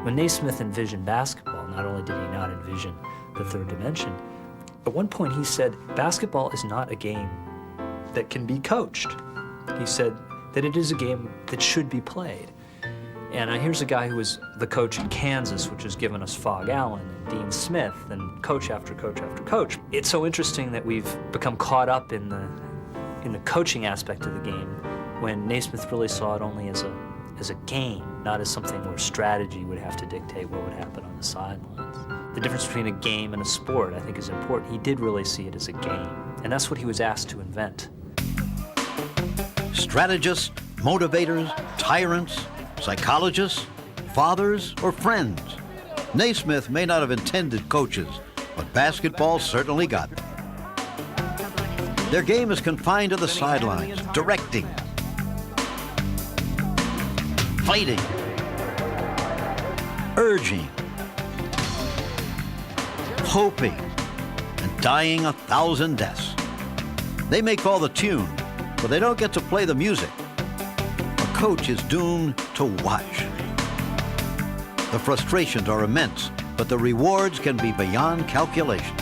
When Naismith envisioned basketball, not only did he not envision the third dimension, at one point he said, basketball is not a game that can be coached. He said that it is a game that should be played. And here's a guy who was the coach in Kansas, which has given us Fog Allen and Dean Smith and coach after coach after coach. It's so interesting that we've become caught up in the coaching aspect of the game when Naismith really saw it only as a game, not as something where strategy would have to dictate what would happen on the sidelines. The difference between a game and a sport, I think, is important. He did really see it as a game, and that's what he was asked to invent. Strategists, motivators, tyrants, psychologists, fathers, or friends. Naismith may not have intended coaches, but basketball certainly got them. Their game is confined to the sidelines, directing, fighting, urging, hoping, and dying 1,000 deaths. They may call the tune, but they don't get to play the music. A coach is doomed to watch. The frustrations are immense, but the rewards can be beyond calculation.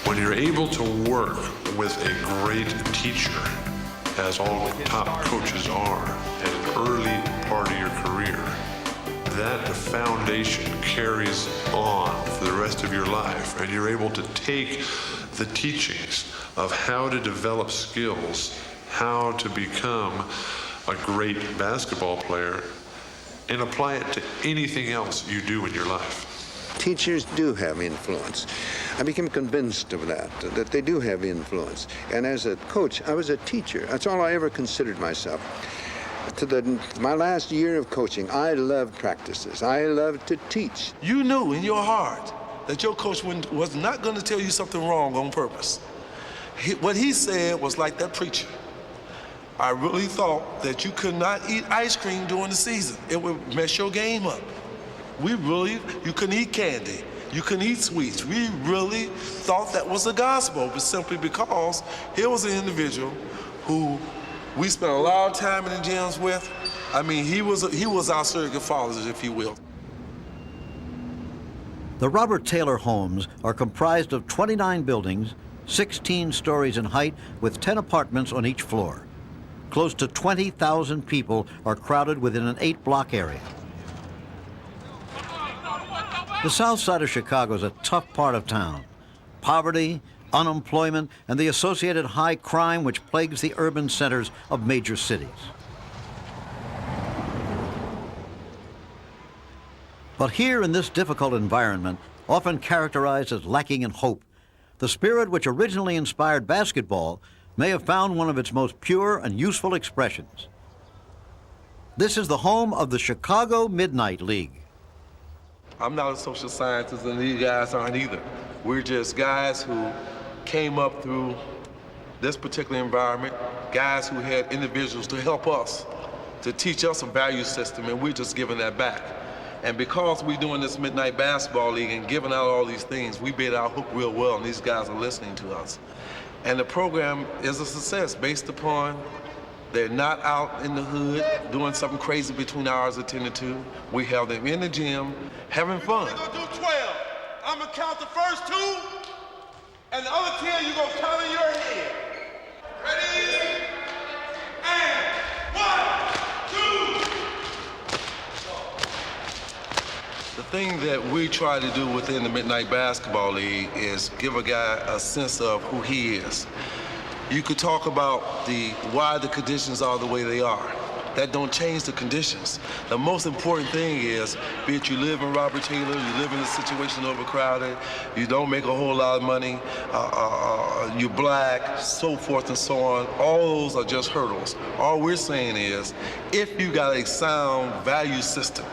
When you're able to work with a great teacher, as all top coaches are, at an early part of your career, that foundation carries on for the rest of your life, and you're able to take the teachings of how to develop skills, how to become a great basketball player, and apply it to anything else you do in your life. Teachers do have influence. I became convinced of that they do have influence. And as a coach, I was a teacher. That's all I ever considered myself. My last year of coaching, I loved practices. I loved to teach. You knew in your heart that your coach was not going to tell you something wrong on purpose. What he said was like that preacher. I really thought that you could not eat ice cream during the season. It would mess your game up. You couldn't eat candy. You couldn't eat sweets. We really thought that was the gospel, but simply because here was an individual who we spent a lot of time in the gyms with. I mean, he was our surrogate fathers, if you will. The Robert Taylor homes are comprised of 29 buildings, 16 stories in height, with 10 apartments on each floor. Close to 20,000 people are crowded within an 8-block area. The south side of Chicago is a tough part of town. Poverty, unemployment, and the associated high crime which plagues the urban centers of major cities. But here in this difficult environment, often characterized as lacking in hope, the spirit which originally inspired basketball may have found one of its most pure and useful expressions. This is the home of the Chicago Midnight League. I'm not a social scientist, and these guys aren't either. We're just guys who came up through this particular environment, guys who had individuals to help us, to teach us a value system, and we're just giving that back. And because we're doing this Midnight Basketball League and giving out all these things, we bait our hook real well, and these guys are listening to us. And the program is a success based upon they're not out in the hood doing something crazy between hours of 10 to 2. We have them in the gym having fun. We're gonna do 12. I'm gonna count the first 2, and the other 10 you're gonna count in your head. Ready? And 1, 2. The thing that we try to do within the Midnight Basketball League is give a guy a sense of who he is. You could talk about why the conditions are the way they are. That don't change the conditions. The most important thing is, be it you live in Robert Taylor, you live in a situation overcrowded, you don't make a whole lot of money, you're black, so forth and so on. All those are just hurdles. All we're saying is, if you got a sound value system,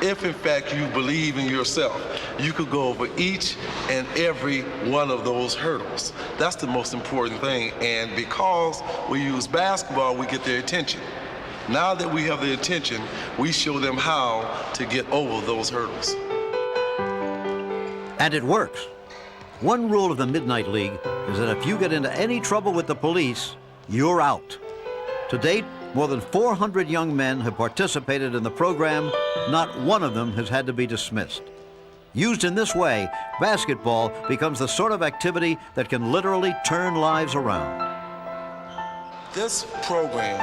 if in fact you believe in yourself, you could go over each and every one of those hurdles. That's the most important thing. And because we use basketball, we get their attention. Now that we have their attention, we show them how to get over those hurdles. And it works. One rule of the Midnight League is that if you get into any trouble with the police, you're out. To date, More than 400 young men have participated in the program. Not one of them has had to be dismissed. Used in this way, basketball becomes the sort of activity that can literally turn lives around. This program,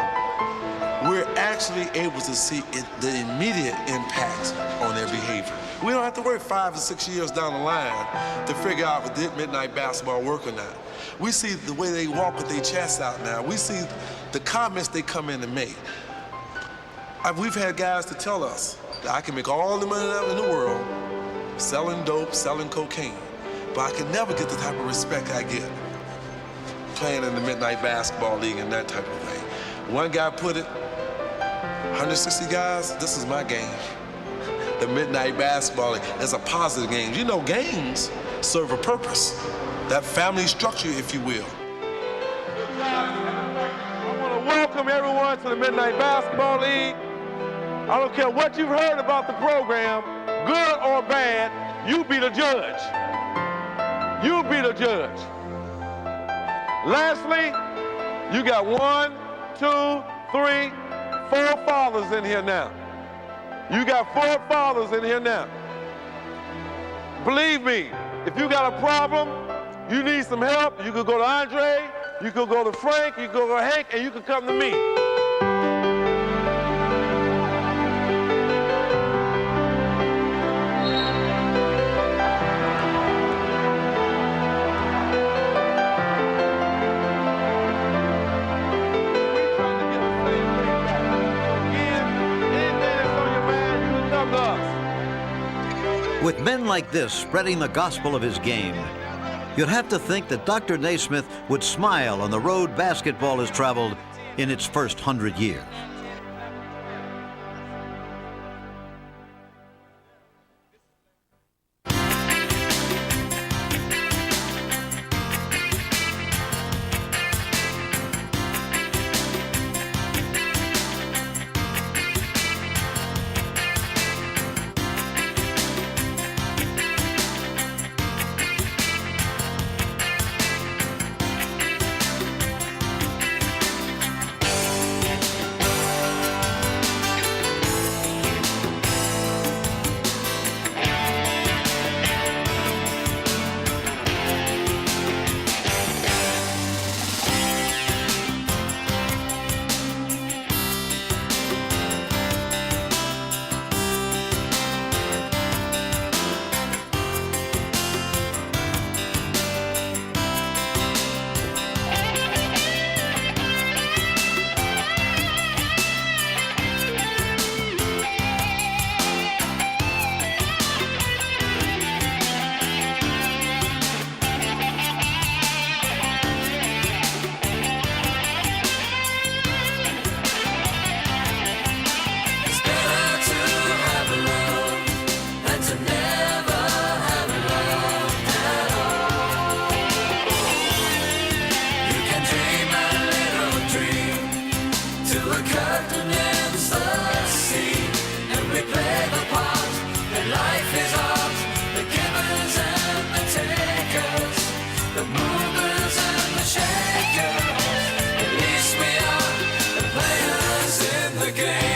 we're actually able to see the immediate impact on their behavior. We don't have to work 5 or 6 years down the line to figure out if did midnight basketball work or not. We see the way they walk with their chests out now. We see the comments they come in and make. We've had guys to tell us that I can make all the money in the world selling dope, selling cocaine, but I can never get the type of respect I get playing in the Midnight Basketball League and that type of thing. One guy put it, 160 guys, this is my game. The Midnight Basketball League is a positive game. You know, games serve a purpose. That family structure, if you will. I want to welcome everyone to the Midnight Basketball League. I don't care what you've heard about the program, good or bad, you be the judge. You be the judge. Lastly, you got 1, 2, 3, 4 fathers in here now. You got 4 fathers in here now. Believe me, if you got a problem, you need some help, you could go to Andre, you could go to Frank, you could go to Hank, and you could come to me. With men like this spreading the gospel of his game, you'd have to think that Dr. Naismith would smile on the road basketball has traveled in its first 100 years. At least we are the players in the game.